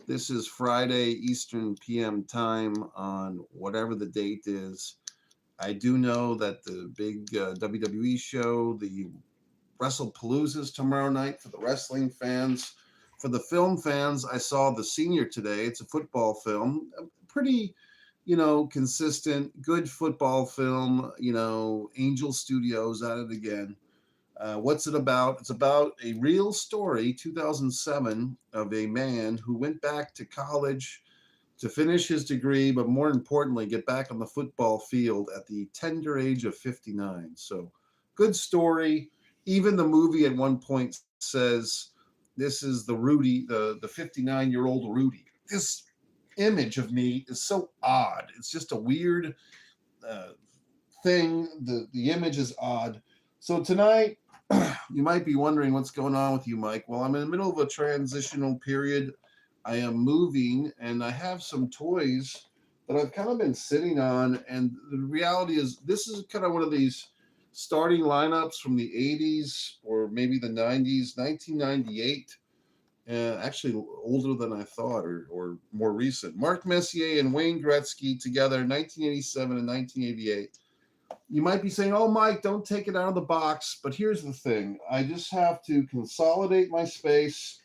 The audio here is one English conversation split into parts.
This is Friday Eastern PM time on whatever the date is. I do know that the big WWE show, the WrestlePalooza, is tomorrow night for the wrestling fans. For the film fans, I saw The Senior today. It's a football film, pretty, consistent, good football film. Angel Studios at it again. What's it about? It's about a real story, 2007, of a man who went back to college to finish his degree, but more importantly, get back on the football field at the tender age of 59. So, good story. Even the movie at one point says, this is the Rudy, the 59-year-old Rudy. This image of me is so odd. It's just a weird thing. The image is odd. So tonight, you might be wondering what's going on with you, Mike. Well, I'm in the middle of a transitional period. I am moving, and I have some toys that I've kind of been sitting on. And the reality is, this is kind of one of these starting lineups from the 80s or maybe the 90s, 1998. Actually, older than I thought, or more recent. Mark Messier and Wayne Gretzky together, 1987 and 1988. You might be saying, oh, Mike, don't take it out of the box. But here's the thing. I just have to consolidate my space.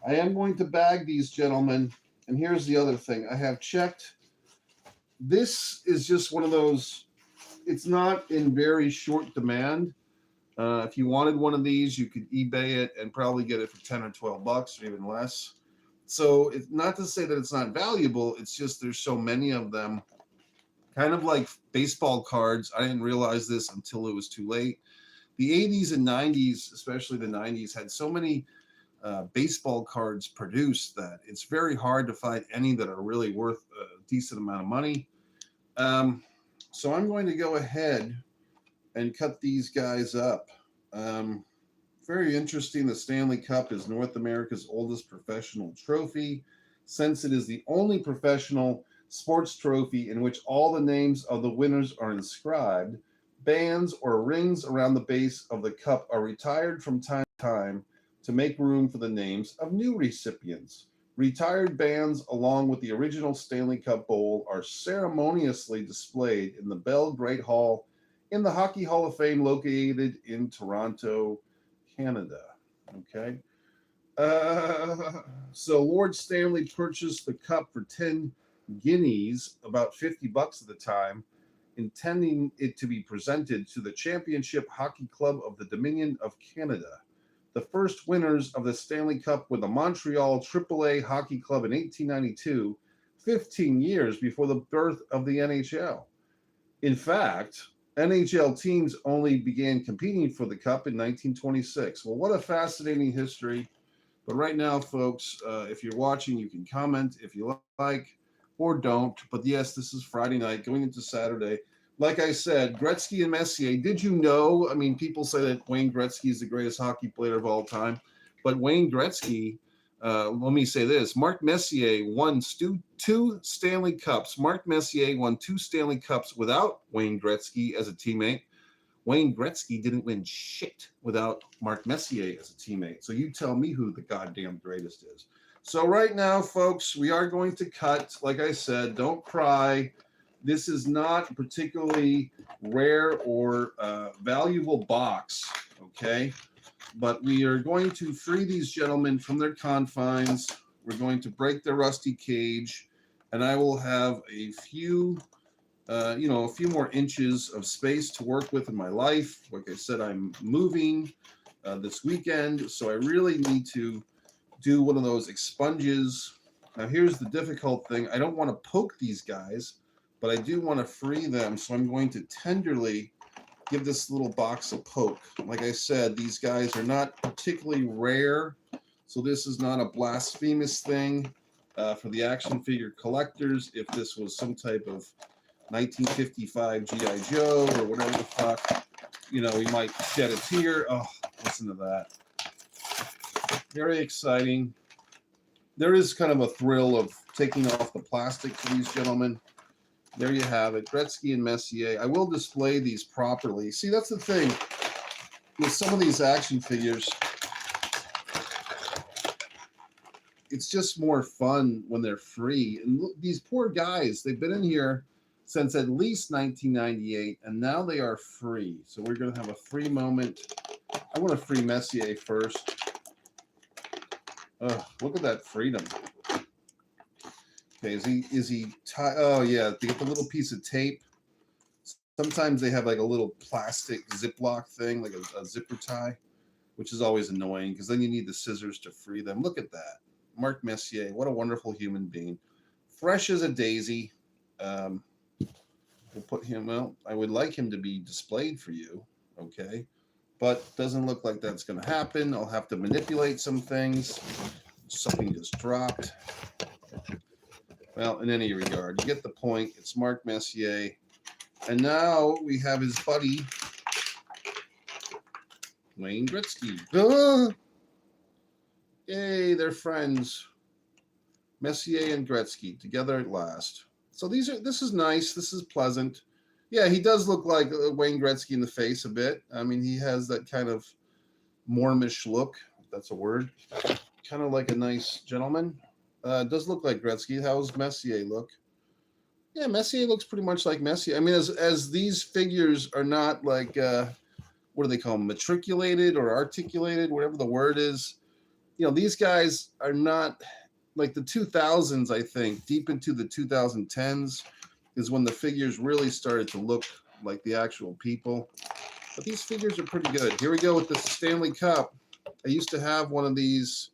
I am going to bag these gentlemen. And here's the other thing. I have checked. This is just one of those, it's not in very short demand. If you wanted one of these, you could eBay it and probably get it for 10 or 12 bucks or even less. So it's not to say that it's not valuable. It's just there's so many of them. Kind of like baseball cards. I didn't realize this until it was too late. The 80s and 90s, especially the 90s, had so many baseball cards produced that it's very hard to find any that are really worth a decent amount of money. So I'm going to go ahead and cut these guys up. Very interesting. The Stanley Cup is North America's oldest professional trophy, since it is the only professional sports trophy in which all the names of the winners are inscribed. Bands or rings around the base of the cup are retired from time to time to make room for the names of new recipients. Retired bands, along with the original Stanley Cup Bowl, are ceremoniously displayed in the Bell Great Hall in the Hockey Hall of Fame, located in Toronto, Canada. Okay. So Lord Stanley purchased the cup for 10 guineas, about 50 bucks at the time, intending it to be presented to the Championship Hockey Club of the Dominion of Canada. The first winners of the Stanley Cup were the Montreal AAA Hockey Club in 1892, 15 years before the birth of the NHL. In fact, NHL teams only began competing for the Cup in 1926. Well, what a fascinating history. But right now, folks, if you're watching, you can comment if you like or don't. But yes, this is Friday night going into Saturday. Like I said, Gretzky and Messier, did you know? I mean, people say that Wayne Gretzky is the greatest hockey player of all time. But Wayne Gretzky, let me say this. Mark Messier won two Stanley Cups. Mark Messier won 2 Stanley Cups without Wayne Gretzky as a teammate. Wayne Gretzky didn't win shit without Mark Messier as a teammate. So you tell me who the goddamn greatest is. So right now, folks, we are going to cut. Like I said, don't cry. This is not a particularly rare or valuable box, okay? But we are going to free these gentlemen from their confines. We're going to break their rusty cage, and I will have a few more inches of space to work with in my life. Like I said, I'm moving this weekend, so I really need to do one of those expunges. Now, here's the difficult thing. I don't want to poke these guys, but I do want to free them, so I'm going to tenderly give this little box a poke. Like I said, these guys are not particularly rare, so this is not a blasphemous thing for the action figure collectors. If this was some type of 1955 G.I. Joe or whatever the fuck, we might shed a tear. Oh, listen to that. Very exciting. There is kind of a thrill of taking off the plastic for these gentlemen. There you have it, Gretzky and Messier. I will display these properly. See, that's the thing with some of these action figures. it's just more fun when they're free. And look, these poor guys, they've been in here since at least 1998, and now they are free. So we're going to have a free moment. I want to free Messier first. Look at that freedom. Okay, is he oh yeah, they get the little piece of tape. Sometimes they have like a little plastic Ziploc thing, like a zipper tie, which is always annoying because then you need the scissors to free them. Look at that. Mark Messier, what a wonderful human being. Fresh as a daisy. We'll put him, well, I would like him to be displayed for you, okay? But doesn't look like that's going to happen. I'll have to manipulate some things. Something just dropped. Well, in any regard, you get the point. It's Mark Messier. And now we have his buddy, Wayne Gretzky. Yay, they're friends. Messier and Gretzky together at last. So this is nice. This is pleasant. Yeah, he does look like Wayne Gretzky in the face a bit. I mean, he has that kind of Mormish look, if that's a word. Kind of like a nice gentleman. Does look like Gretzky. How's Messier look? Yeah, Messier looks pretty much like Messier. I mean, as these figures are not like, what do they call them? Matriculated or articulated, whatever the word is. You know, these guys are not like the 2000s, I think, deep into the 2010s is when the figures really started to look like the actual people. But these figures are pretty good. Here we go with the Stanley Cup. I used to have one of these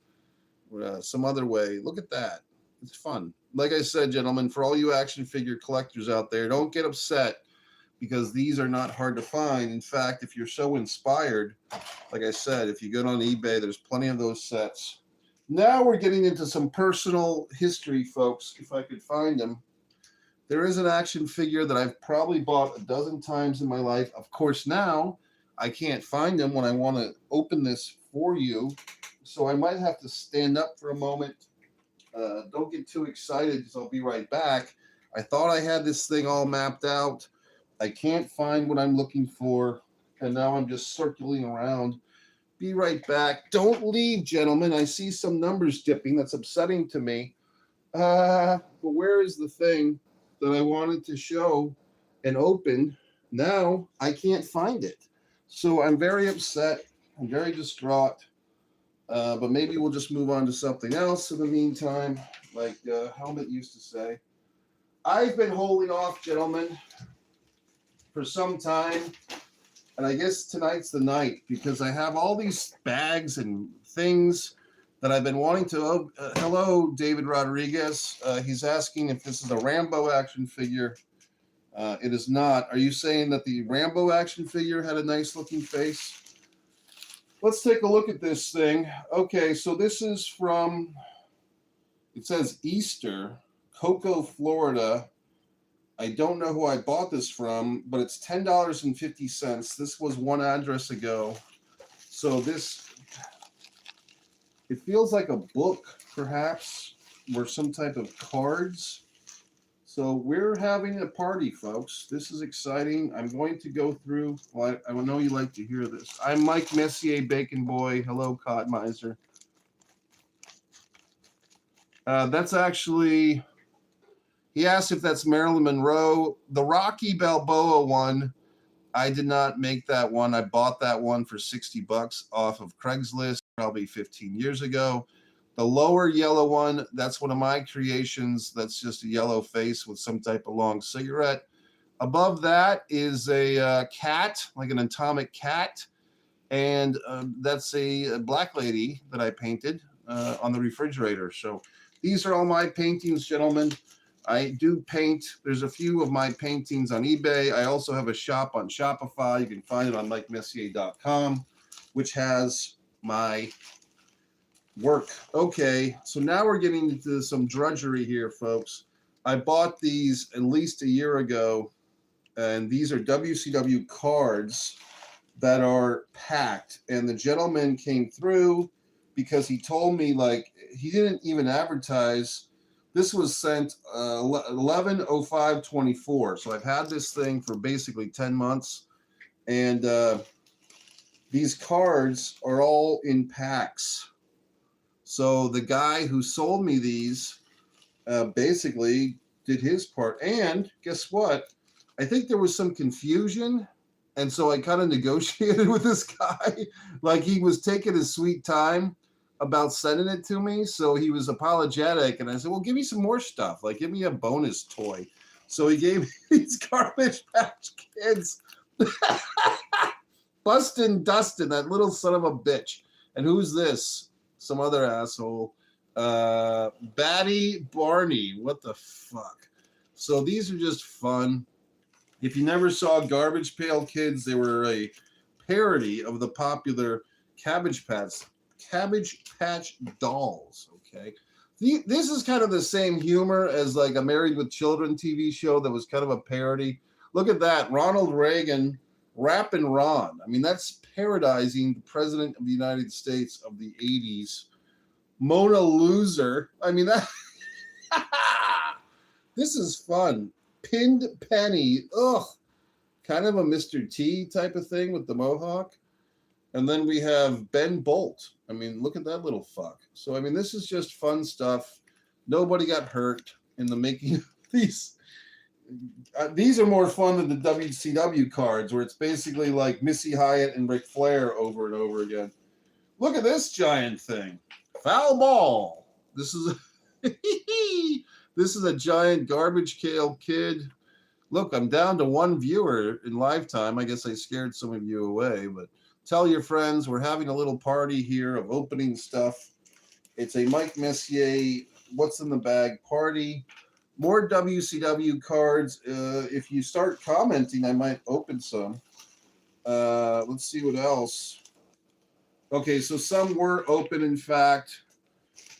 some other way. Look at that. It's fun. Like I said, gentlemen, for all you action figure collectors out there, don't get upset because these are not hard to find. In fact, if you're so inspired, like I said, if you go on eBay, there's plenty of those sets. Now we're getting into some personal history, folks, if I could find them. There is an action figure that I've probably bought a dozen times in my life. Of course, now I can't find them when I want to open this for you. So I might have to stand up for a moment. Don't get too excited because I'll be right back. I thought I had this thing all mapped out. I can't find what I'm looking for. And now I'm just circling around. Be right back. Don't leave, gentlemen. I see some numbers dipping. That's upsetting to me. But where is the thing that I wanted to show and open? Now I can't find it. So I'm very upset. I'm very distraught. But maybe we'll just move on to something else in the meantime, like Helmet used to say. I've been holding off, gentlemen, for some time. And I guess tonight's the night because I have all these bags and things that I've been wanting to. Hello, David Rodriguez. He's asking if this is a Rambo action figure. It is not. Are you saying that the Rambo action figure had a nice looking face? Let's take a look at this thing. Okay, so this is from, it says Easter, Cocoa, Florida. I don't know who I bought this from, but it's $10.50. This was one address ago. So this, it feels like a book, perhaps, or some type of cards. So we're having a party, folks. This is exciting. I'm going to go through, well, I know you like to hear this. I'm Mike Messier, Bacon Boy. Hello, Cod Miser. That's actually, he asked if that's Marilyn Monroe. The Rocky Balboa one, I did not make that one. I bought that one for $60 off of Craigslist probably 15 years ago. The lower yellow one, that's one of my creations. That's just a yellow face with some type of long cigarette. Above that is a cat, like an atomic cat. And that's a black lady that I painted on the refrigerator. So these are all my paintings, gentlemen. I do paint. There's a few of my paintings on eBay. I also have a shop on Shopify. You can find it on MikeMessier.com, which has my work. Okay, so now we're getting into some drudgery here, folks. I bought these at least a year ago, and these are WCW cards that are packed. And the gentleman came through because he told me, like, he didn't even advertise. This was sent 11/05/24. So I've had this thing for basically 10 months. And these cards are all in packs. So the guy who sold me these basically did his part. And guess what? I think there was some confusion. And so I kind of negotiated with this guy. Like he was taking his sweet time about sending it to me. So he was apologetic. And I said, well, give me some more stuff. Like, give me a bonus toy. So he gave me these Garbage Patch Kids. Bustin' Dustin, that little son of a bitch. And who's this? Some other asshole. Batty Barney. What the fuck? So these are just fun. If you never saw Garbage Pail Kids, they were a parody of the popular Cabbage Patch dolls. Okay, this is kind of the same humor as like a Married with Children TV show that was kind of a parody. Look at that, Ronald Reagan, Rappin' Ron. I mean, that's parodizing the President of the United States of the '80s. Mona Loser. I mean, that. This is fun. Pinned Penny. Ugh. Kind of a Mr. T type of thing with the mohawk. And then we have Ben Bolt. I mean, look at that little fuck. So, I mean, this is just fun stuff. Nobody got hurt in the making of these. These are more fun than the WCW cards, where it's basically like Missy Hyatt and Ric Flair over and over again. Look at this giant thing. Foul ball. This is this is a giant Garbage Pail Kid. Look, I'm down to one viewer in lifetime. I guess I scared some of you away, but tell your friends we're having a little party here of opening stuff. It's a Mike Messier What's in the Bag party. More WCW cards. If you start commenting, I might open some. Let's see what else. Okay, so some were open, in fact.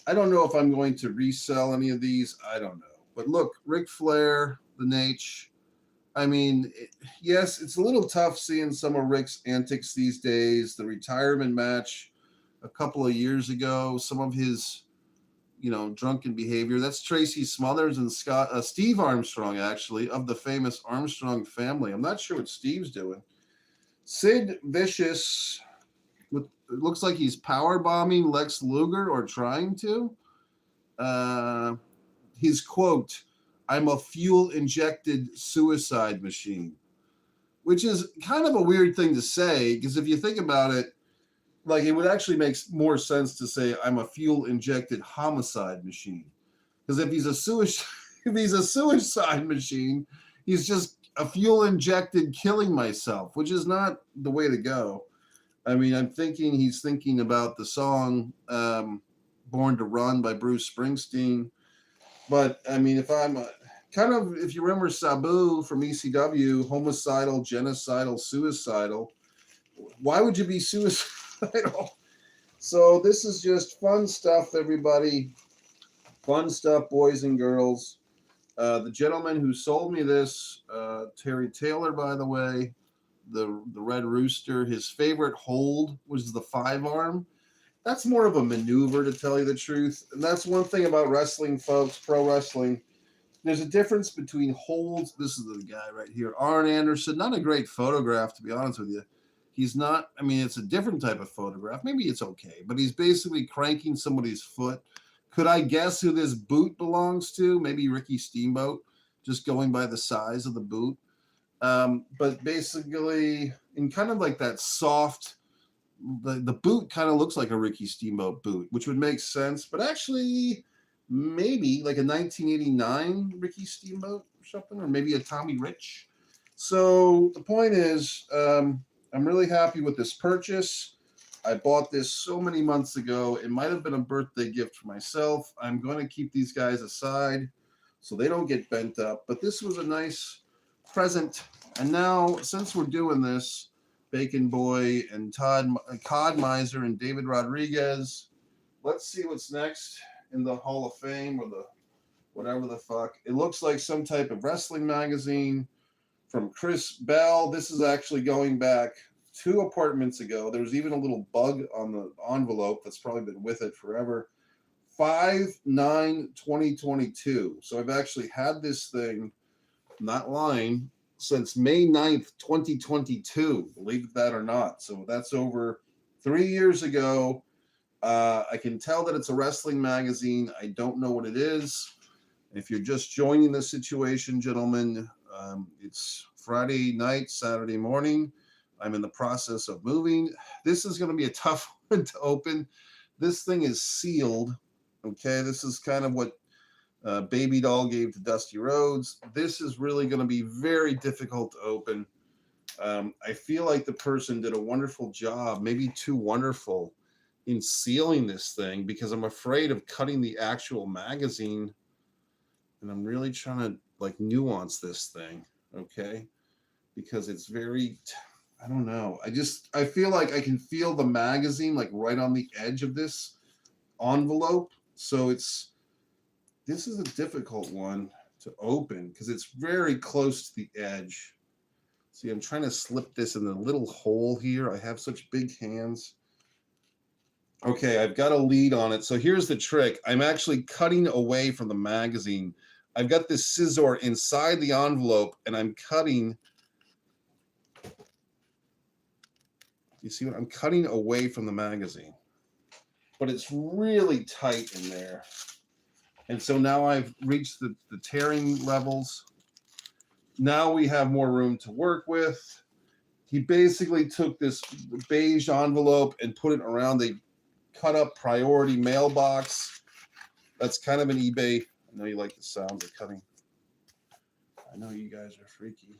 I don't know if I'm going to resell any of these. I don't know. But look, Ric Flair, the Nate. I mean, yes, it's a little tough seeing some of Rick's antics these days. The retirement match a couple of years ago, some of his, drunken behavior. That's Tracy Smothers and Steve Armstrong, actually, of the famous Armstrong family. I'm not sure what Steve's doing. Sid Vicious. It looks like he's power bombing Lex Luger or trying to. His quote, "I'm a fuel-injected suicide machine," which is kind of a weird thing to say, because if you think about it, like it would actually make more sense to say, "I'm a fuel-injected homicide machine," because if he's a suicide machine, he's just a fuel-injected killing myself, which is not the way to go. I mean, I'm thinking he's thinking about the song Born to Run by Bruce Springsteen. But, I mean, if you remember Sabu from ECW, homicidal, genocidal, suicidal, why would you be suicidal? So this is just fun stuff, everybody. Fun stuff, boys and girls. The gentleman who sold me this, Terry Taylor, by the way, the Red Rooster, his favorite hold was the 5-arm. That's more of a maneuver, to tell you the truth. And that's one thing about wrestling, folks, pro wrestling. There's a difference between holds. This is the guy right here, Arn Anderson. Not a great photograph, to be honest with you. He's not, I mean, it's a different type of photograph. Maybe it's okay, but he's basically cranking somebody's foot. Could I guess who this boot belongs to? Maybe Ricky Steamboat, just going by the size of the boot. But basically, in kind of like that soft, the boot kind of looks like a Ricky Steamboat boot, which would make sense. But actually, maybe like a 1989 Ricky Steamboat or something, or maybe a Tommy Rich. So the point is, I'm really happy with this purchase. I bought this so many months ago. It might have been a birthday gift for myself. I'm going to keep these guys aside so they don't get bent up. But this was a nice present. And now, since we're doing this, Bacon Boy and Cod Miser and David Rodriguez, let's see what's next in the Hall of Fame, or the whatever the fuck. It looks like some type of wrestling magazine from Chris Bell. This is actually going back 2 apartments ago. There's even a little bug on the envelope that's probably been with it forever. 5/9/2022. So I've actually had this thing, not lying, since May 9th, 2022, believe that or not. So that's over 3 years ago. I can tell that it's a wrestling magazine. I don't know what it is. If you're just joining the situation, gentlemen, it's Friday night, Saturday morning. I'm in the process of moving. This is going to be a tough one to open. This thing is sealed. Okay, this is kind of what Baby Doll gave to Dusty Rhodes. This is really going to be very difficult to open. I feel like the person did a wonderful job, maybe too wonderful, in sealing this thing, because I'm afraid of cutting the actual magazine, and I'm really trying to like nuance this thing, okay? Because it's very, I don't know. I feel like I can feel the magazine like right on the edge of this envelope. So this is a difficult one to open because it's very close to the edge. See, I'm trying to slip this in the little hole here. I have such big hands. Okay, I've got a lead on it. So here's the trick. I'm actually cutting away from the magazine. I've got this scissor inside the envelope, and I'm cutting. You see what I'm cutting away from the magazine, but it's really tight in there. And so now I've reached the tearing levels. Now we have more room to work with. He basically took this beige envelope and put it around a cut up priority mailbox. That's kind of an eBay. I know you like the sounds of cutting. I know you guys are freaky.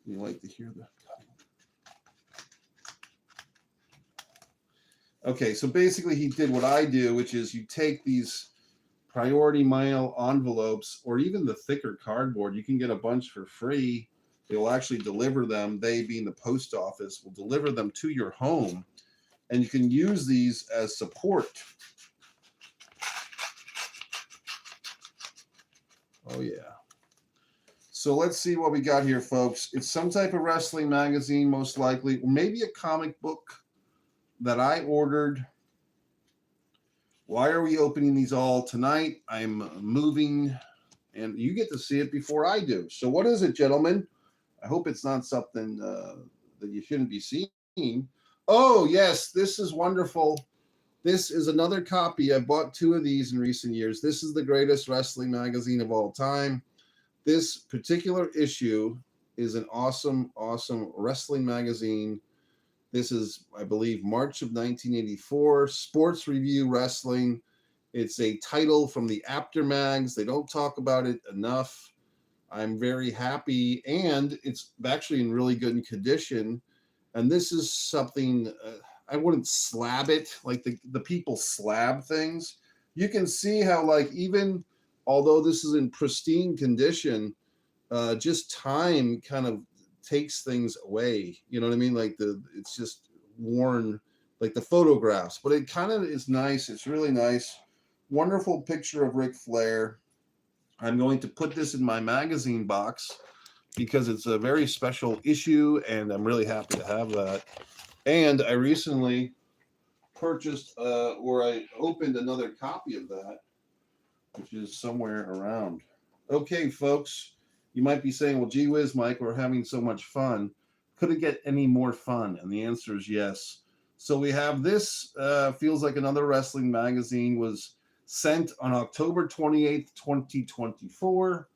You like to hear the cutting. Okay, so basically he did what I do, which is you take these priority mail envelopes, or even the thicker cardboard. You can get a bunch for free. They'll actually deliver them. They, being the post office, will deliver them to your home, and you can use these as support. Oh yeah. So let's see what we got here, folks. It's some type of wrestling magazine, most likely, or maybe a comic book that I ordered. Why are we opening these all tonight? I'm moving, and you get to see it before I do. So what is it, gentlemen? I hope it's not something that you shouldn't be seeing. Oh, yes, this is wonderful. This is another copy. I've bought 2 of these in recent years. This is the greatest wrestling magazine of all time. This particular issue is an awesome, awesome wrestling magazine. This is, I believe, March of 1984, Sports Review Wrestling. It's a title from the Aftermags. They don't talk about it enough. I'm very happy, and it's actually in really good condition. And this is something, I wouldn't slab it like the people slab things. You can see how, like, even although this is in pristine condition, just time kind of takes things away. You know what I mean? Like it's just worn, like the photographs, but it kind of is nice. It's really nice. Wonderful picture of Ric Flair. I'm going to put this in my magazine box because it's a very special issue, and I'm really happy to have that. And I recently purchased, or I opened another copy of that, which is somewhere around. Okay, folks. You might be saying, well, gee whiz, Mike, we're having so much fun. Could it get any more fun? And the answer is yes. So we have this, feels like another wrestling magazine, was sent on October 28th, 2024.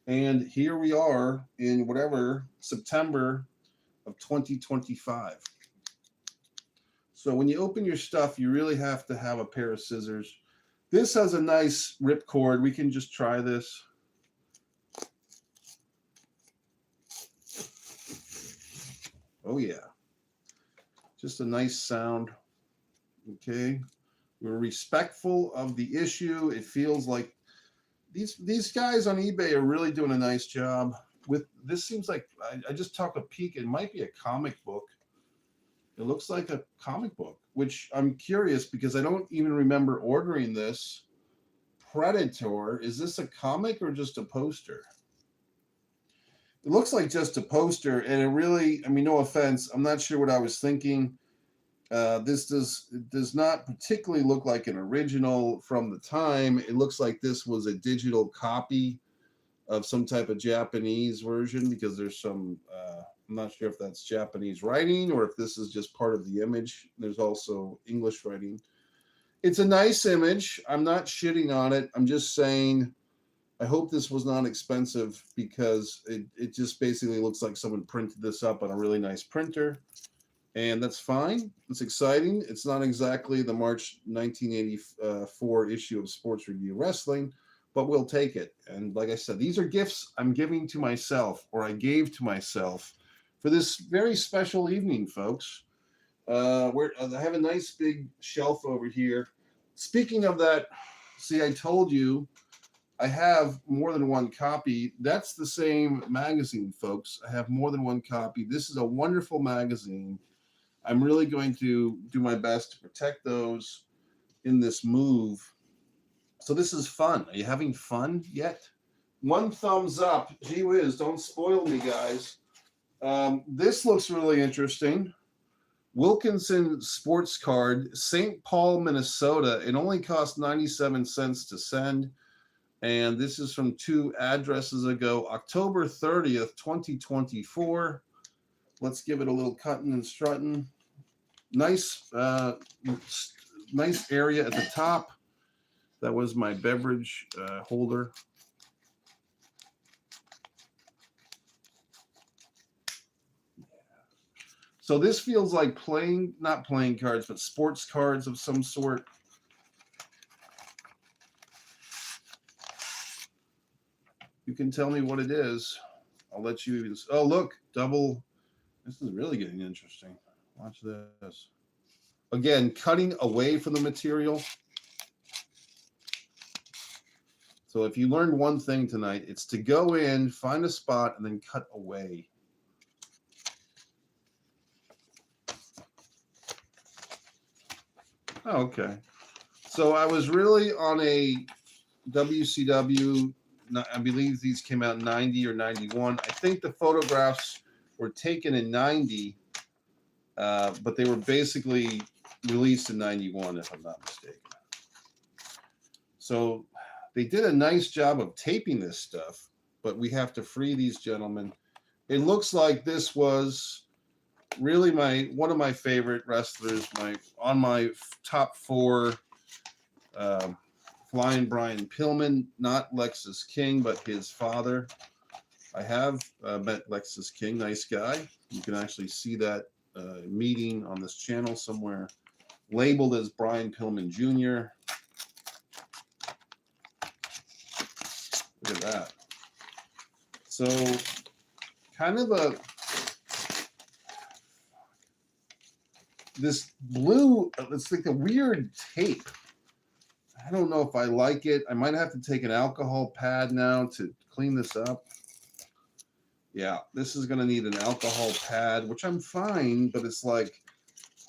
And here we are in whatever, September of 2025. So when you open your stuff, you really have to have a pair of scissors. This has a nice ripcord. We can just try this. Oh yeah, just a nice sound. Okay, we're respectful of the issue. It feels like these guys on eBay are really doing a nice job with this. Seems like I just took a peek. It might be a comic book. It looks like a comic book, which I'm curious because I don't even remember ordering this. Predator, is this a comic or just a poster? It looks like just a poster, and it really, I mean, no offense, I'm not sure what I was thinking. This does not particularly look like an original from the time. It looks like this was a digital copy of some type of Japanese version, because there's some I'm not sure if that's Japanese writing or if this is just part of the image. There's also English writing. It's a nice image. I'm not shitting on it. I'm just saying I hope this was not expensive because it just basically looks like someone printed this up on a really nice printer. And that's fine. It's exciting. It's not exactly the March 1984 issue of Sports Review Wrestling, but we'll take it. And like I said, these are gifts I'm giving to myself, or I gave to myself, for this very special evening, folks. I have a nice big shelf over here. Speaking of that, see, I told you I have more than one copy. That's the same magazine, folks. I have more than one copy. This is a wonderful magazine. I'm really going to do my best to protect those in this move. So this is fun. Are you having fun yet? One thumbs up. Gee whiz, don't spoil me, guys. This looks really interesting. Wilkinson sports card, St. Paul, Minnesota. It only cost 97 cents to send. And this is from 2 addresses ago, October 30th, 2024. Let's give it a little cutting and strutting. Nice, nice area at the top. That was my beverage holder. So this feels like not playing cards, but sports cards of some sort. You can tell me what it is. I'll let you even. Oh, look, double. This is really getting interesting. Watch this. Again, cutting away from the material. So if you learned one thing tonight, it's to go in, find a spot, and then cut away. Oh, okay. So I was really on a WCW. I believe these came out in 90 or 91. I think the photographs were taken in 90, but they were basically released in 91, if I'm not mistaken. So they did a nice job of taping this stuff, but we have to free these gentlemen. It looks like this was really one of my favorite wrestlers, on my top 4. Flying Brian Pillman, not Lexus King, but his father. I have met Lexus King, nice guy. You can actually see that meeting on this channel somewhere, labeled as Brian Pillman Jr. Look at that. So, kind of this blue, it's like a weird tape. I don't know if I like it. I might have to take an alcohol pad now to clean this up. Yeah, this is going to need an alcohol pad, which I'm fine, but it's like,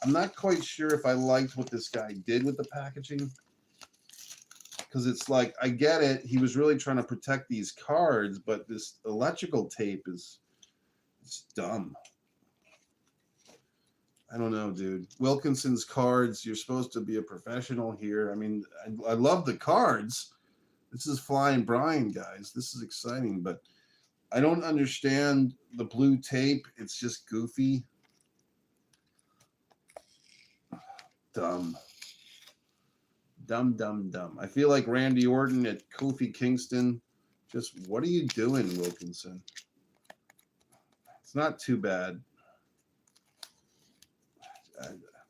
I'm not quite sure if I liked what this guy did with the packaging. Because it's like, I get it. He was really trying to protect these cards, but this electrical tape is dumb. I don't know, dude. Wilkinson's cards, you're supposed to be a professional here. I mean, I love the cards. This is Flying Brian, guys. This is exciting, but I don't understand the blue tape. It's just goofy. Dumb. Dumb. I feel like Randy Orton at Kofi Kingston. Just, what are you doing, Wilkinson? It's not too bad.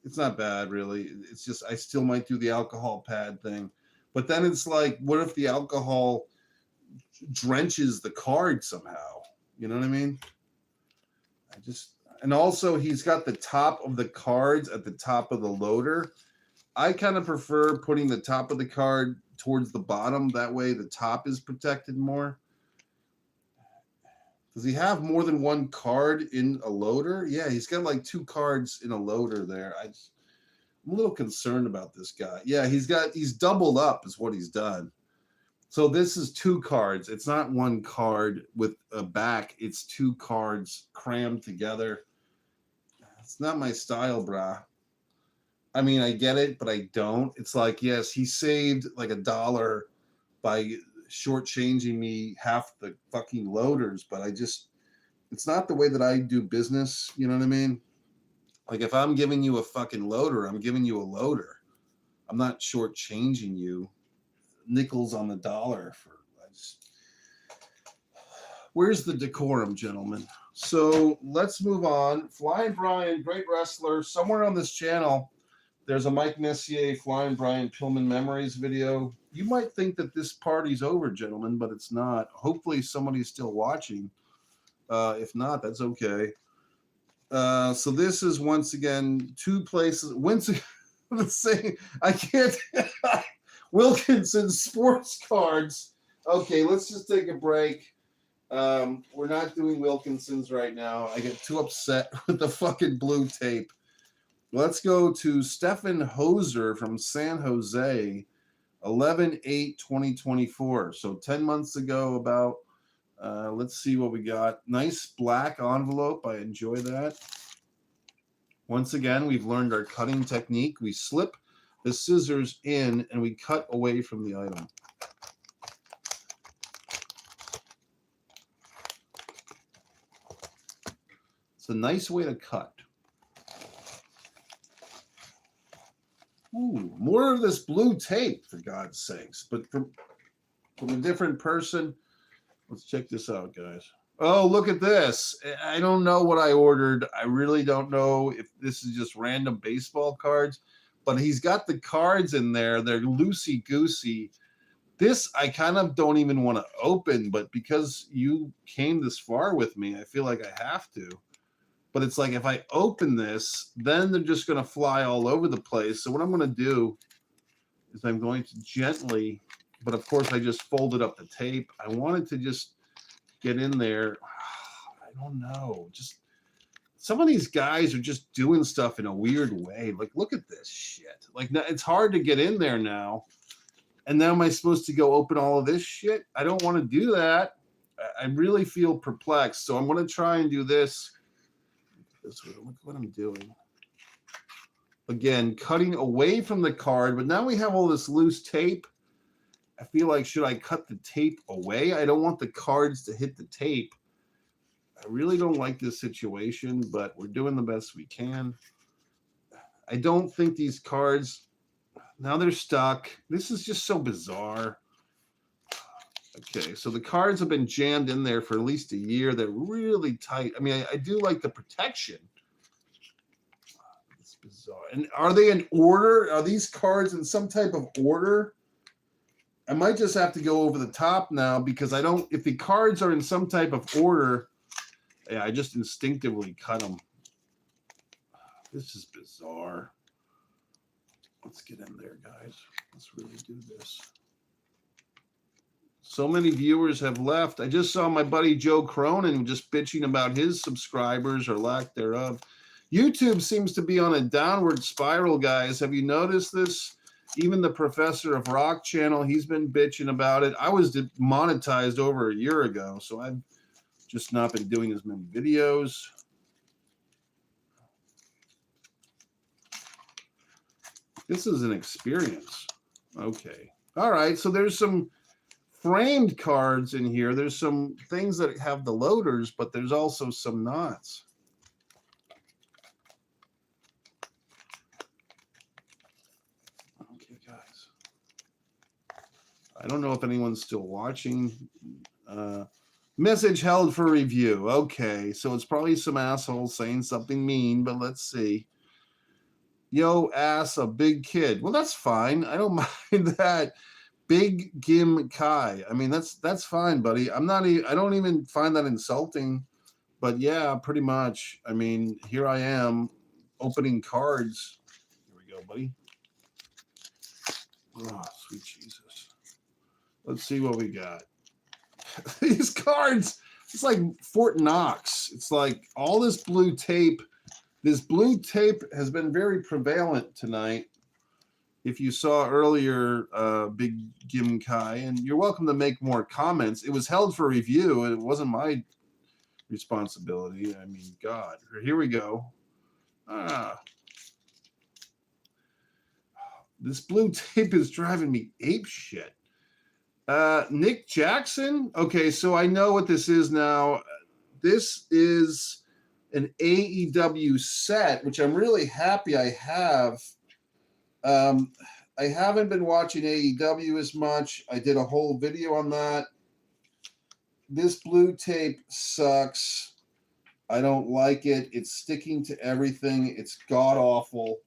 It's not bad, really. It's just I still might do the alcohol pad thing. But then it's like, what if the alcohol drenches the card somehow? You know what I mean? And also he's got the top of the cards at the top of the loader. I kind of prefer putting the top of the card towards the bottom. That way the top is protected more. Does he have more than one card in a loader? Yeah, he's got like 2 cards in a loader there. I'm a little concerned about this guy. Yeah, he's doubled up is what he's done. So this is 2 cards. It's not 1 card with a back. It's 2 cards crammed together. It's not my style, brah. I mean, I get it, but I don't. It's like, yes, he saved like $1 by shortchanging me half the fucking loaders, but It's not the way that I do business. You know what I mean? Like if I'm giving you a fucking loader, I'm giving you a loader. I'm not shortchanging you nickels on the dollar for. Where's the decorum, gentlemen? So let's move on. Flying Brian, great wrestler. Somewhere on this channel, there's a Mike Messier, Flying Brian Pillman Memories video. You might think that this party's over, gentlemen, but it's not. Hopefully somebody's still watching. If not, that's okay. So this is once again 2 places. Once the same. I can't. Wilkinson sports cards. Okay, let's just take a break. We're not doing Wilkinson's right now. I get too upset with the fucking blue tape. Let's go to Stefan Hoser from San Jose, 11/8/2024. So 10 months ago about. Let's see what we got. Nice black envelope. I enjoy that. Once again, we've learned our cutting technique. We slip the scissors in and we cut away from the item. It's a nice way to cut. Ooh, more of this blue tape, for God's sakes. But from a different person. Let's check this out, guys. Oh, look at this. I don't know what I ordered. I really don't know if this is just random baseball cards. But he's got the cards in there. They're loosey-goosey. This I kind of don't even want to open. But because you came this far with me, I feel like I have to. But it's like if I open this, then they're just going to fly all over the place. So what I'm going to do is I'm going to gently, but of course I just folded up the tape. I wanted to just get in there. I don't know. Just some of these guys are just doing stuff in a weird way. Like, look at this shit. Like, it's hard to get in there now. And now am I supposed to go open all of this shit? I don't want to do that. I really feel perplexed. So I'm going to try and do this. Look what I'm doing. Again, cutting away from the card, but now we have all this loose tape. I feel like, should I cut the tape away? I don't want the cards to hit the tape. I really don't like this situation, but we're doing the best we can. I don't think these cards, now they're stuck. This is just so bizarre. Okay, so the cards have been jammed in there for at least a year. They're really tight. I mean, I do like the protection. It's bizarre. And are they in order? Are these cards in some type of order? I might just have to go over the top now because I don't, if the cards are in some type of order, yeah, I just instinctively cut them. This is bizarre. Let's get in there, guys. Let's really do this. So many viewers have left. I just saw my buddy Joe Cronin just bitching about his subscribers or lack thereof. YouTube seems to be on a downward spiral, guys. Have you noticed this? Even the Professor of Rock channel, he's been bitching about it. I was demonetized over a year ago, so I've just not been doing as many videos. This is an experience. Okay. All right, so there's some framed cards in here. There's some things that have the loaders, but there's also some knots. Okay, guys. I don't know if anyone's still watching. Message held for review. Okay, so it's probably some asshole saying something mean, but let's see. Yo, ass, a big kid. Well, that's fine. I don't mind that. Big Gim Kai. I mean, that's fine, buddy. I don't even find that insulting. But yeah, pretty much. I mean, here I am opening cards. Here we go, buddy. Oh, sweet Jesus. Let's see what we got. These cards, it's like Fort Knox. It's like all this blue tape. This blue tape has been very prevalent tonight. If you saw earlier, Big Gim Kai, and you're welcome to make more comments. It was held for review, and it wasn't my responsibility. I mean, God. Here we go. This blue tape is driving me ape shit. Nick Jackson. Okay, so I know what this is now. This is an AEW set, which I'm really happy I have. I haven't been watching AEW as much. I did a whole video on that. This blue tape sucks. I don't like it. It's sticking to everything. It's god-awful.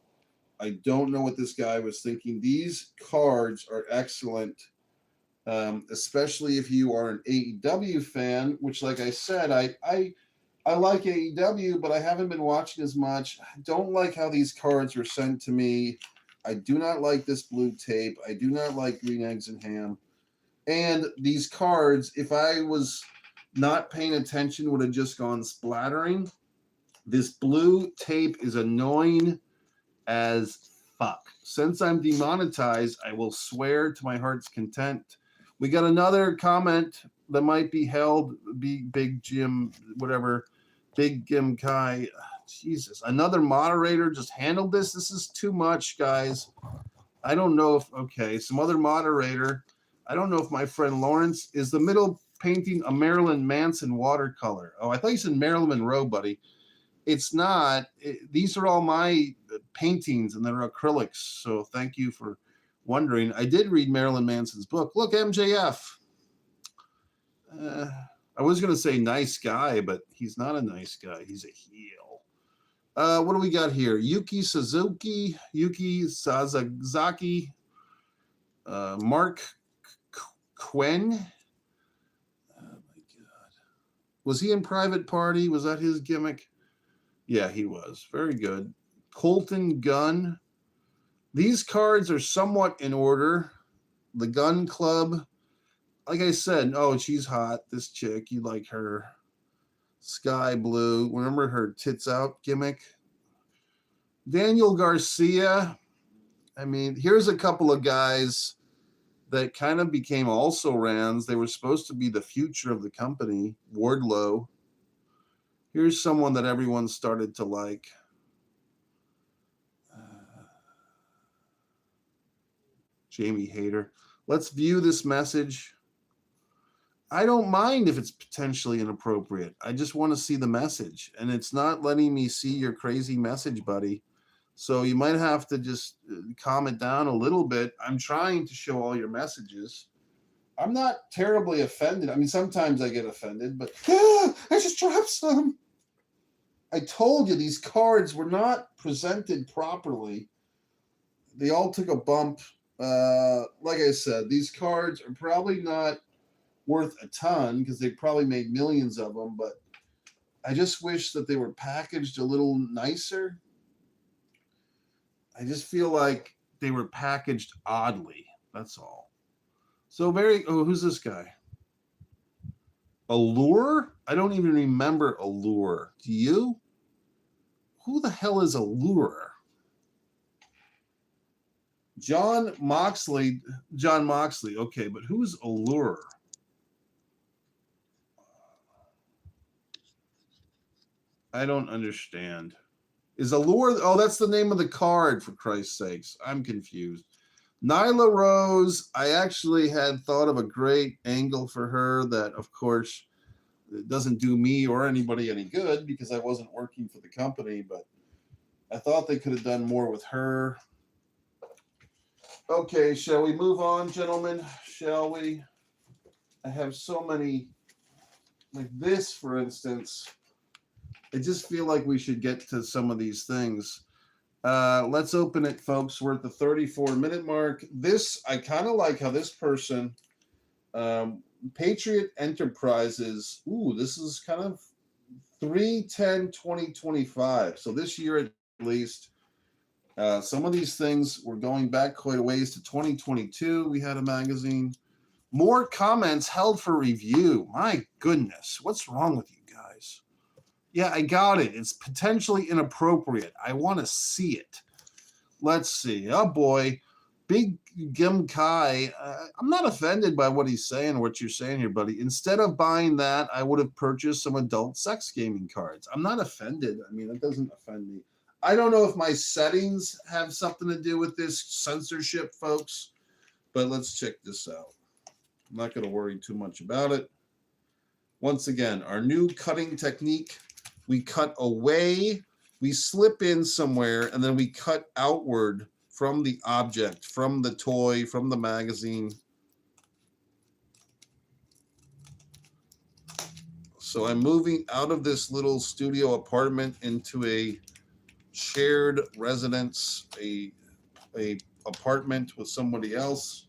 I don't know what this guy was thinking. These cards are excellent, especially if you are an AEW fan, which, like I said, I like AEW, but I haven't been watching as much. I don't like how these cards were sent to me. I do not like this blue tape. I do not like green eggs and ham. And these cards, if I was not paying attention, would have just gone splattering. This blue tape is annoying as fuck. Since I'm demonetized, I will swear to my heart's content. We got another comment that might be held, Big Jim, whatever, Big Jim Kai. Jesus, another moderator just handled this. This is too much, guys. I don't know if, okay, some other moderator. I don't know if my friend Lawrence is the middle painting a Marilyn Manson watercolor. Oh, I thought you said Marilyn Monroe, buddy. It's not. These are all my paintings, and they're acrylics. So thank you for wondering. I did read Marilyn Manson's book. Look, MJF. I was going to say nice guy, but he's not a nice guy. He's a heel. What do we got here? Yuki Suzuki, Yuki Sazaki, Mark Quinn. Oh, my God. Was he in Private Party? Was that his gimmick? Yeah, he was. Very good. Colton Gunn. These cards are somewhat in order. The Gun Club. Like I said, oh, she's hot. This chick, you like her. Sky Blue. Remember her tits out gimmick? Daniel Garcia. I mean, here's a couple of guys that kind of became also-rans. They were supposed to be the future of the company. Wardlow. Here's someone that everyone started to like. Jamie Hayter. Let's view this message. I don't mind if it's potentially inappropriate. I just want to see the message. And it's not letting me see your crazy message, buddy. So you might have to just calm it down a little bit. I'm trying to show all your messages. I'm not terribly offended. I mean, sometimes I get offended, but I just dropped some. I told you these cards were not presented properly. They all took a bump. Like I said, these cards are probably not worth a ton because they probably made millions of them, but I just wish that they were packaged a little nicer. I just feel like they were packaged oddly. That's all. So who's this guy? Allure? I don't even remember Allure. Do you? Who the hell is Allure? John Moxley. Okay, but who's Allure? I don't understand. Is Allure? Oh, that's the name of the card, for Christ's sakes. I'm confused. Nyla Rose, I actually had thought of a great angle for her that, of course, it doesn't do me or anybody any good because I wasn't working for the company, but I thought they could have done more with her. Okay, shall we move on, gentlemen? Shall we? I have so many, like this, for instance. I just feel like we should get to some of these things. Let's open it, folks. We're at the 34-minute mark. This, I kind of like how this person, Patriot Enterprises, this is kind of 3/10/2025. So this year at least. Some of these things were going back quite a ways to 2022. We had a magazine. More comments held for review. My goodness. What's wrong with you guys? Yeah, I got it. It's potentially inappropriate. I want to see it. Let's see. Oh, boy. Big Gim Kai. I'm not offended by what he's saying or what you're saying here, buddy. Instead of buying that, I would have purchased some adult sex gaming cards. I'm not offended. I mean, that doesn't offend me. I don't know if my settings have something to do with this censorship, folks, but let's check this out. I'm not going to worry too much about it. Once again, our new cutting technique, we cut away, we slip in somewhere, and then we cut outward from the object, from the toy, from the magazine. So I'm moving out of this little studio apartment into a shared residence, a apartment with somebody else,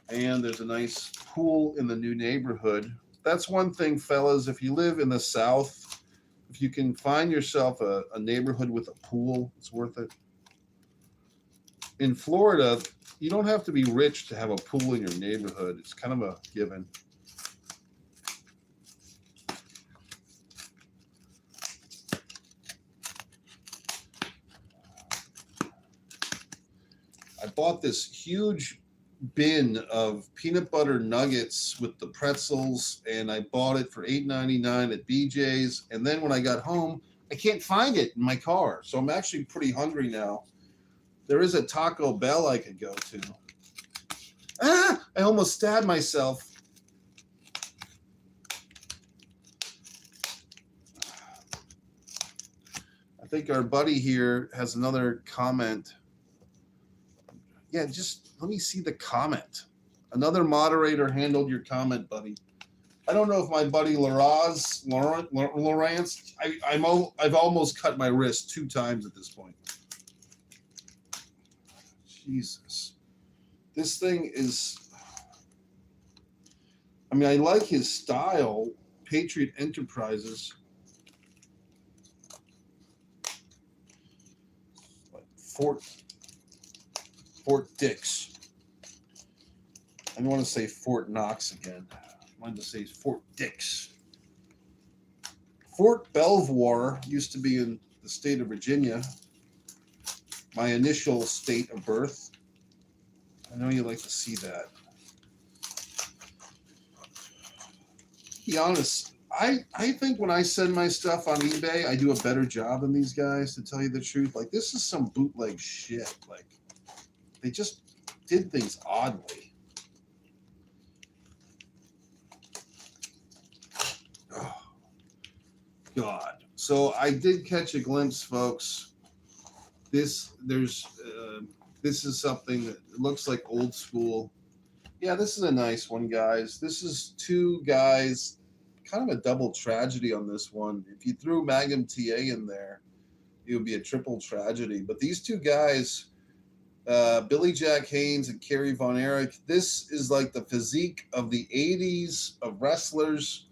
and there's a nice pool in the new neighborhood. That's one thing, fellas. If you live in the South, if you can find yourself a neighborhood with a pool, it's worth it. In Florida, you don't have to be rich to have a pool in your neighborhood. It's kind of a given. I bought this huge bin of peanut butter nuggets with the pretzels, and I bought it for $8.99 at BJ's. And then when I got home, I can't find it in my car. So I'm actually pretty hungry now. There is a Taco Bell I could go to. Ah, I almost stabbed myself. I think our buddy here has another comment. Yeah, just let me see the comment. Another moderator handled your comment, buddy. I don't know if my buddy Lawrence, I've almost cut my wrist 2 times at this point. Jesus. This thing is, I mean, I like his style, Patriot Enterprises. Like Fort Dix. I don't want to say Fort Knox again. I wanted to say Fort Dix. Fort Belvoir used to be in the state of Virginia, my initial state of birth. I know you like to see that. To be honest, I think when I send my stuff on eBay, I do a better job than these guys, to tell you the truth. Like, this is some bootleg shit. Like, they just did things oddly. Oh, God. So I did catch a glimpse, folks. This is something that looks like old school. Yeah, this is a nice one, guys. This is 2 guys, kind of a double tragedy on this one. If you threw Magnum TA in there, it would be a triple tragedy. But these 2 guys, Billy Jack Haynes and Kerry Von Erich, this is like the physique of the 80s of wrestlers.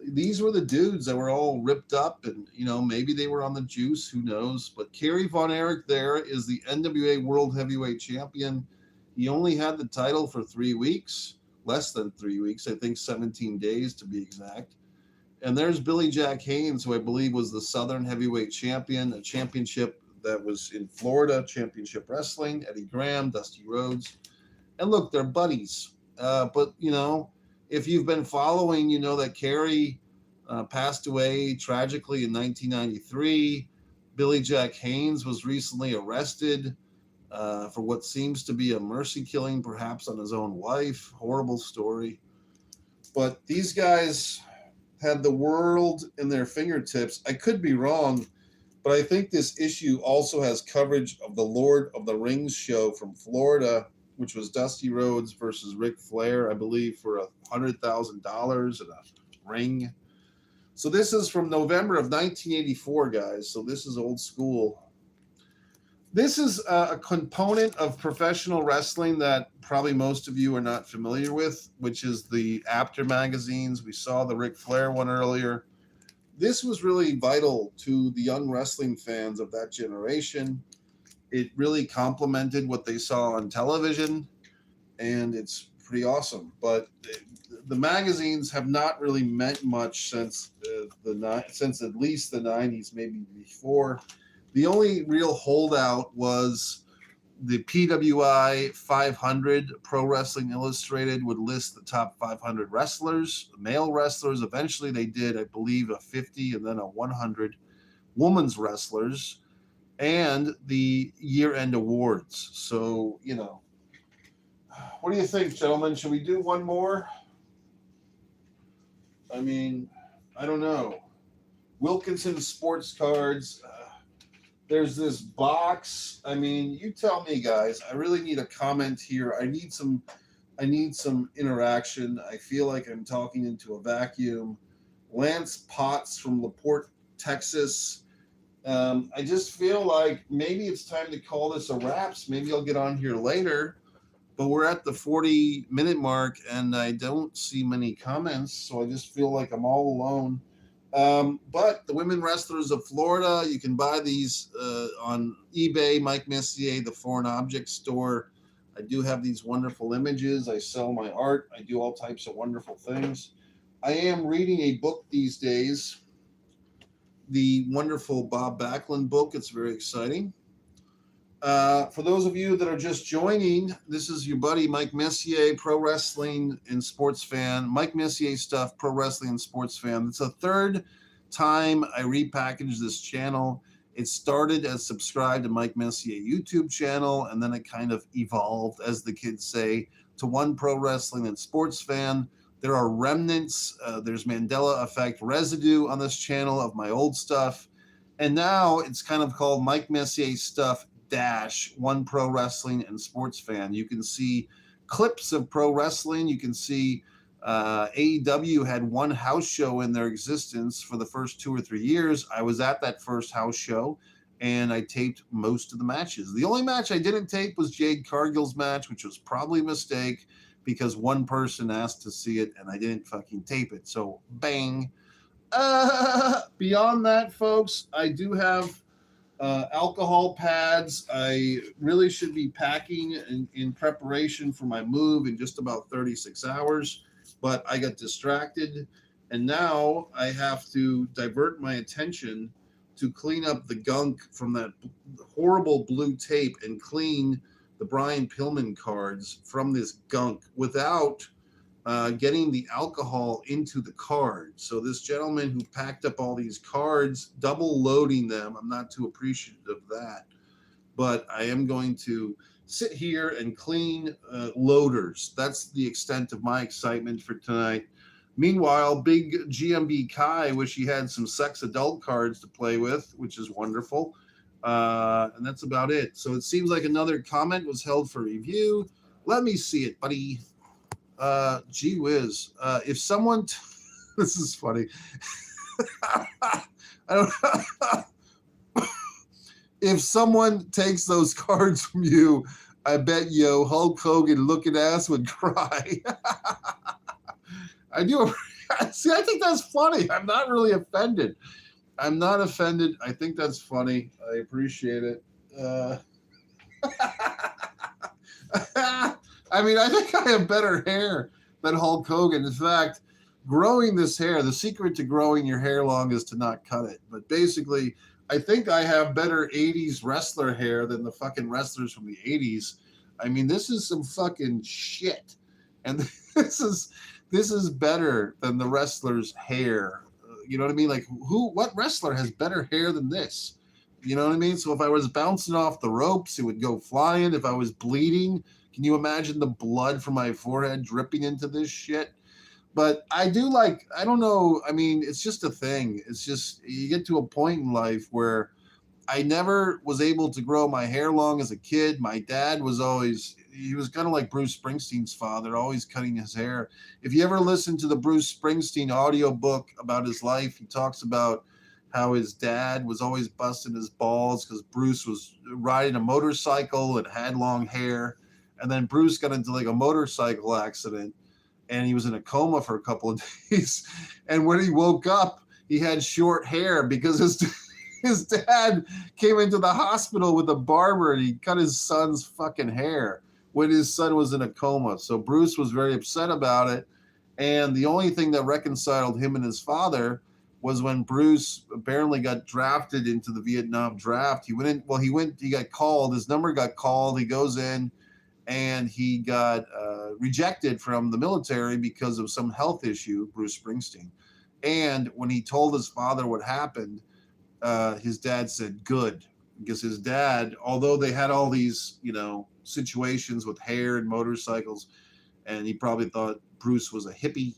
These were the dudes that were all ripped up, and, you know, maybe they were on the juice, who knows. But Kerry Von Erich there is the NWA World Heavyweight Champion. He only had the title for 3 weeks, less than 3 weeks, I think 17 days to be exact. And there's Billy Jack Haynes, who I believe was the Southern Heavyweight Champion, a championship that was in Florida, Championship Wrestling, Eddie Graham, Dusty Rhodes. And look, they're buddies. But, you know, if you've been following, you know that Kerry passed away tragically in 1993. Billy Jack Haynes was recently arrested for what seems to be a mercy killing, perhaps on his own wife. Horrible story. But these guys had the world in their fingertips. I could be wrong, but I think this issue also has coverage of the Lord of the Rings show from Florida, which was Dusty Rhodes versus Ric Flair, I believe, for $100,000 and a ring. So this is from November of 1984, guys. So this is old school. This is a component of professional wrestling that probably most of you are not familiar with, which is the After magazines. We saw the Ric Flair one earlier. This was really vital to the young wrestling fans of that generation. It really complemented what they saw on television, and it's pretty awesome. But the magazines have not really meant much since since at least the 90s, maybe before. The only real holdout was the PWI 500. Pro Wrestling Illustrated would list the top 500 wrestlers, male wrestlers. Eventually they did, I believe, a 50 and then a 100 women's wrestlers, and the year-end awards. So, you know, what do you think, gentlemen? Should we do one more? I mean, I don't know. Wilkinson sports cards. There's this box. I mean, you tell me, guys. I really need a comment here. I need some. I need some interaction. I feel like I'm talking into a vacuum. Lance Potts from LaPorte, Texas. I just feel like maybe it's time to call this a wraps. Maybe I'll get on here later, but we're at the 40-minute mark and I don't see many comments, so I just feel like I'm all alone. But the Women Wrestlers of Florida, you can buy these on eBay, Mike Messier, the Foreign Object Store. I do have these wonderful images. I sell my art. I do all types of wonderful things. I am reading a book these days, the wonderful Bob Backlund book. It's very exciting. For those of you that are just joining, this is your buddy Mike Messier, pro wrestling and sports fan. Mike Messier stuff, pro wrestling and sports fan. It's the third time I repackaged this channel. It started as subscribe to Mike Messier YouTube channel, and then it kind of evolved, as the kids say, to one pro wrestling and sports fan. There are remnants. There's Mandela effect residue on this channel of my old stuff. And now it's kind of called Mike Messier stuff dash one pro wrestling and sports fan. You can see clips of pro wrestling. You can see AEW had one house show in their existence for the first 2 or 3 years. I was at that first house show and I taped most of the matches. The only match I didn't tape was Jade Cargill's match, which was probably a mistake because one person asked to see it and I didn't fucking tape it. So bang. Beyond that, folks, I do have alcohol pads. I really should be packing in preparation for my move in just about 36 hours, but I got distracted, and now I have to divert my attention to clean up the gunk from that horrible blue tape and clean the Brian Pillman cards from this gunk without getting the alcohol into the card. So this gentleman who packed up all these cards, double loading them, I'm not too appreciative of that, but I am going to sit here and clean loaders. That's the extent of my excitement for tonight. Meanwhile, big GMB Kai wish he had some sex adult cards to play with, which is wonderful. And that's about it. So it seems like another comment was held for review. Let me see it, buddy. Gee whiz. If someone, this is funny. I don't if someone takes those cards from you, I bet yo Hulk Hogan looking ass would cry. I do. See, I think that's funny. I'm not really offended. I'm not offended. I think that's funny. I appreciate it. I mean, I think I have better hair than Hulk Hogan. In fact, growing this hair, the secret to growing your hair long is to not cut it. But basically, I think I have better 80s wrestler hair than the fucking wrestlers from the 80s. I mean, this is some fucking shit. And this is better than the wrestler's hair. You know what I mean? Like, what wrestler has better hair than this? You know what I mean? So if I was bouncing off the ropes, it would go flying. If I was bleeding, can you imagine the blood from my forehead dripping into this shit? But I do like, I don't know. I mean, it's just a thing. It's just, you get to a point in life where I never was able to grow my hair long as a kid. My dad was always, he was kind of like Bruce Springsteen's father, always cutting his hair. If you ever listen to the Bruce Springsteen audiobook about his life, he talks about how his dad was always busting his balls because Bruce was riding a motorcycle and had long hair. And then Bruce got into like a motorcycle accident and he was in a coma for a couple of days. And when he woke up, he had short hair because his dad came into the hospital with a barber and he cut his son's fucking hair when his son was in a coma. So Bruce was very upset about it. And the only thing that reconciled him and his father was when Bruce apparently got drafted into the Vietnam draft. He got called, his number got called, he goes in, and he got rejected from the military because of some health issue, Bruce Springsteen. And when he told his father what happened, his dad said, good. Because his dad, although they had all these, situations with hair and motorcycles, and he probably thought Bruce was a hippie,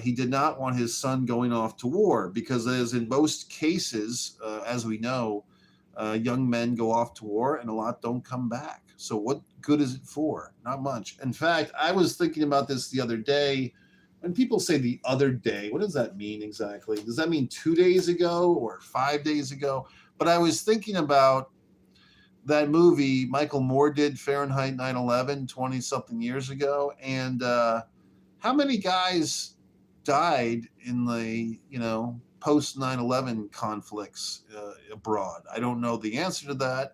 he did not want his son going off to war because, as in most cases, as we know, young men go off to war and a lot don't come back. So what good is it for? Not much. In fact, I was thinking about this the other day. When people say the other day, what does that mean exactly? Does that mean 2 days ago or 5 days ago? But I was thinking about that movie Michael Moore did, Fahrenheit 9/11, 20-something years ago. And how many guys died in the, post 9/11 conflicts abroad? I don't know the answer to that.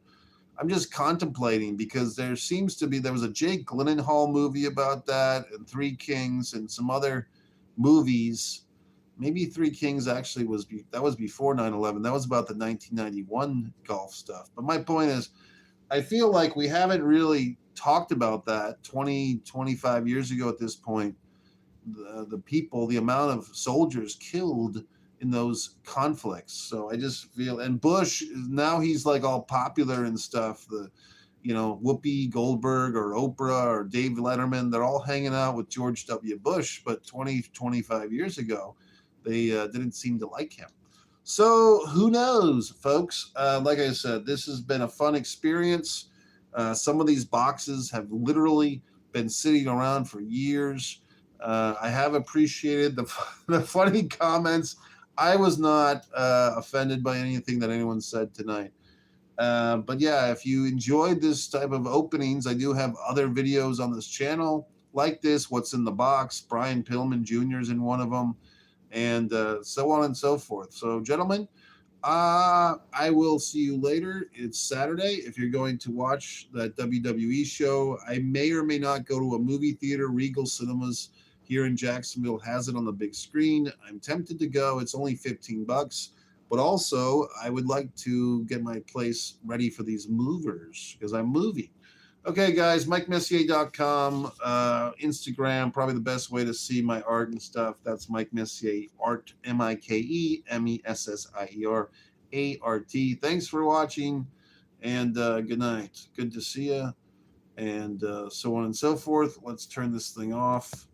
I'm just contemplating because there was a Jake Gyllenhaal movie about that, and Three Kings, and some other movies. Maybe Three Kings actually was before 9/11. That was about the 1991 Gulf stuff. But my point is, I feel like we haven't really talked about that 20, 25 years ago at this point. The amount of soldiers killed in those conflicts. So I just feel, and Bush, now he's like all popular and stuff. Whoopi Goldberg or Oprah or Dave Letterman, they're all hanging out with George W. Bush. But 20, 25 years ago, they didn't seem to like him. So who knows, folks? Like I said, this has been a fun experience. Some of these boxes have literally been sitting around for years. I have appreciated the funny comments. I was not offended by anything that anyone said tonight. But yeah, if you enjoyed this type of openings, I do have other videos on this channel like this. What's in the box? Brian Pillman Jr. is in one of them, and so on and so forth. So, gentlemen, I will see you later. It's Saturday. If you're going to watch that WWE show, I may or may not go to a movie theater. Regal Cinemas here in Jacksonville has it on the big screen. I'm tempted to go. It's only $15, but also I would like to get my place ready for these movers because I'm moving. Okay, guys, MikeMessier.com, Instagram, probably the best way to see my art and stuff. That's Mike Messier Art, MikeMessier, Thanks for watching, and good night. Good to see you, and so on and so forth. Let's turn this thing off.